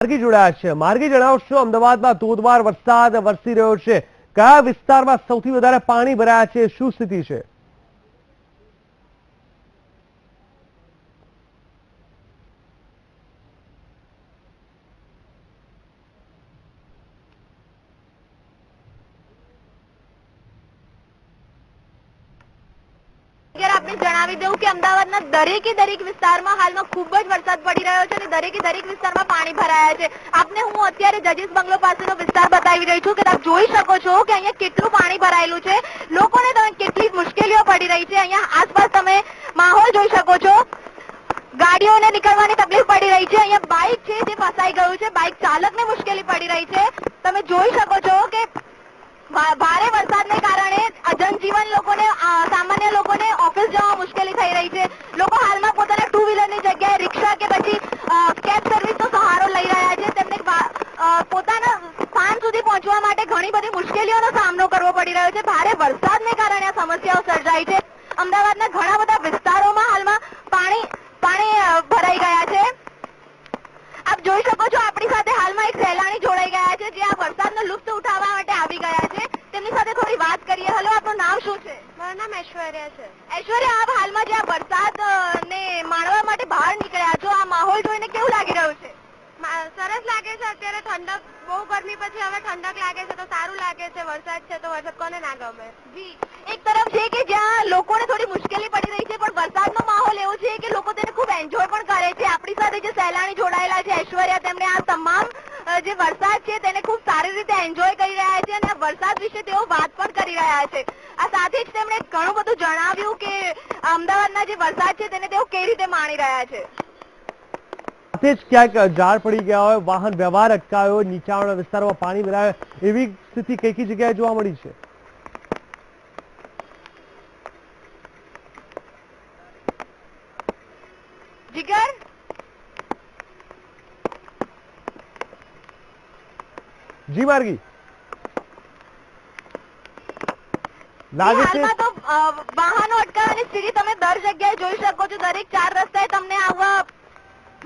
માર્ગી જોડાયા છે। માર્ગી જણાવશો, અમદાવાદમાં ધોધમાર વરસાદ વરસી રહ્યો છે, કયા વિસ્તારમાં સૌથી વધારે પાણી ભરાયા છે, શું સ્થિતિ છે? आपने जणावी देवुं के अमदावादना दरेके दरेक विस्तारमां हालमां खूब ज वरसाद पड़ी रह्यो छे अने दरेके दरेक विस्तारमां पाणी भराया छे। आपने हूँ अत्यारे जजेस बंगलो पासेनो विस्तार बतावी रही छुं के आप जोई शको छो के अहींया केटલું पाणी भरायेલું छे, लोकोने તમે કેટલી મુશ્કેલીઓ પડી રહી છે। અહીંયા આસપાસ તમે માહોલ જોઈ શકો છો, ગાડીઓને નીકળવાની તકલીફ પડી રહી છે। અહીંયા બાઇક છે જે ફસાઈ ગયું છે, બાઇક ચાલકને મુશ્કેલી પડી રહી છે। તમે જોઈ શકો છો કે ભારે વરસાદને કારણે જનજીવન લોકોને સામાન્ય લોકોને ઓફિસ જવા મુશ્કેલી થઈ રહી છે। લોકો હાલમાં પોતાના ટુ વ્હીલરની જગ્યાએ રિક્ષા કે પછી કેબ સર્વિસનો સહારો લઈ રહ્યા છે। તેમને પોતાના સ્થાન સુધી પહોંચવા માટે ઘણી બધી મુશ્કેલીઓનો સામનો કરવો પડી રહ્યો છે। ભારે વરસાદને કારણે આ સમસ્યાઓ સર્જાઈ છે। અમદાવાદના ઘણા બધા વિસ્તારોમાં હાલમાં પાણી ભરાઈ ગયા છે। આપ જોઈ શકો છો આપણી સાથે હાલમાં એક સહેલાણી જોડાઈ ગયા છે જે આ વરસાદનો લુફ્ત ઉઠાવવા માટે આવી ગયા છે। તેમની સાથે થોડી વાત કરીએ। હેલો, આપનું નામ શું છે? મારું નામ ઐશ્વર્યા છે। ઐશ્વર્યા, આપ હાલમાં જે આ વરસાદને માણવા માટે બહાર નીકળ્યા છો, આ માહોલ જોઈને કેવું લાગી રહ્યું છે? સરસ લાગે છે। અત્યારે ઠંડક, બહુ ગરમી પછી હવે ઠંડક લાગે છે તો સારું લાગે છે। વરસાદ છે તો વરસાદ કોને ના ગમે। જી, એક તરફ છે કે જ્યાં લોકોને થોડી મુશ્કેલી પડી રહી છે પણ વરસાદનો માહોલ એવો છે કે લોકો તેને ખૂબ એન્જોય પણ કરે છે। આપણી સાથે જે સહેલાણી જોડાયેલા છે ઐશ્વર્યા, તેમણે આ તમામ જે વરસાદ છે તેને ખૂબ સારી રીતે એન્જોય કરી રહ્યા છે અને આ વરસાદ વિશે તેઓ વાત પણ કરી રહ્યા છે। આ સાથે જ તેમણે ઘણું બધું જણાવ્યું કે અમદાવાદના જે વરસાદ છે તેને તેઓ કેવી રીતે માણી રહ્યા છે। સાથે જ ક્યાંક ઝાડ પડી ગયા હોય, વાહન વ્યવહાર અટકાયો, નીચાણવાળા વિસ્તારોમાં પાણી ભરાય, એવી સ્થિતિ કઈ કઈ જગ્યાએ જોવા મળી છે? જીગર, જી માર્ગી, લાગે છે હાલમાં તો વાહનો અટકાવવાની સ્થિતિ તમે દર જગ્યાએ જોઈ શકો છો। દરેક ચાર રસ્તાએ તમને આવા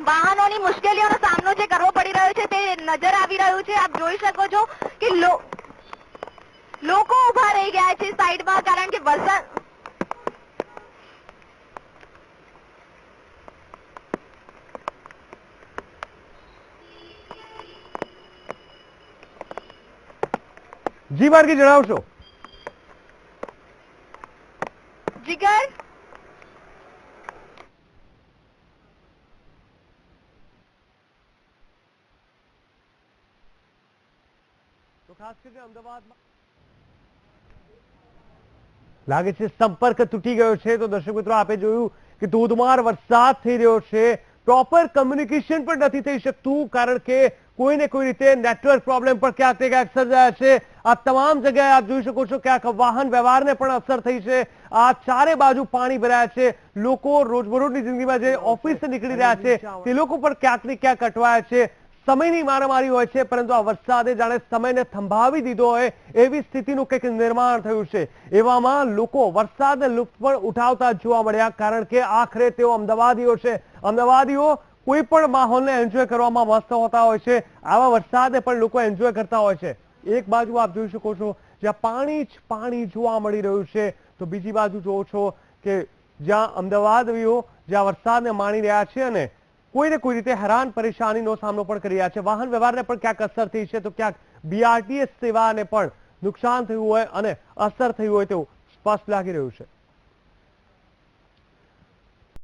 વાહનોની મુશ્કેલીઓનો સામનો જે કરવો પડી રહ્યો છે તે નજર આવી રહ્યું છે। આપ જોઈ શકો છો કે લોકો ઉભા રહી ગયા છે સાઈડમાં, કારણ કે વરસાદ જી માર્ગી જણાવશો। જીગર, તો ખાસ કરીને અમદાવાદમાં લાગે છે સંપર્ક તૂટી ગયો છે। તો દર્શક મિત્રો, આપે જોયું કે ધોધમાર વરસાદ થઈ રહ્યો છે, પ્રોપર કમ્યુનિકેશન પણ નથી થઈ શકતું કારણ કે કોઈને કોઈ રીતે નેટવર્ક પ્રોબ્લેમ પણ ક્યાંક ને ક્યાંક સર્જાયા છે। આ તમામ જગ્યાએ આપ જોઈ શકો છો ક્યાંક વાહન વ્યવહારને પણ અસર થઈ છે। આ ચારે બાજુ પાણી ભરાયા છે। લોકો રોજબરોજની જિંદગીમાં જે ઓફિસે નીકળી રહ્યા છે તે લોકો પણ ક્યાંક ને ક્યાંક અટવાયા છે। સમયની મારામારી હોય છે પરંતુ આ વરસાદે જાણે સમયને થંભાવી દીધો હોય એવી સ્થિતિનું કંઈક નિર્માણ થયું છે। એવામાં લોકો વરસાદને લુફ્ત પણ ઉઠાવતા જોવા મળ્યા કારણ કે આખરે તેઓ અમદાવાદીઓ છે। અમદાવાદીઓ કોઈ પણ માહોલને એન્જોય કરવામાં મસ્ત હોતા હોય છે। આવા વરસાદને પણ લોકો એન્જોય કરતા હોય છે। એક બાજુ આપ જોઈ શકો છો જ્યાં પાણી જ પાણી જોવા મળી રહ્યું છે, તો બીજી બાજુ જોવો છો કે જ્યાં અમદાવાદીઓ જ્યાં વરસાદને માણી રહ્યા છે અને કોઈને કોઈ રીતે હેરાન પરેશાનીનો સામનો પણ કરી રહ્યા છે। વાહન વ્યવહારને પણ ક્યાંક અસર થઈ છે તો ક્યાંક બીઆરટીએસ સેવાને પણ નુકસાન થયું હોય અને અસર થઈ હોય તેવું સ્પષ્ટ લાગી રહ્યું છે।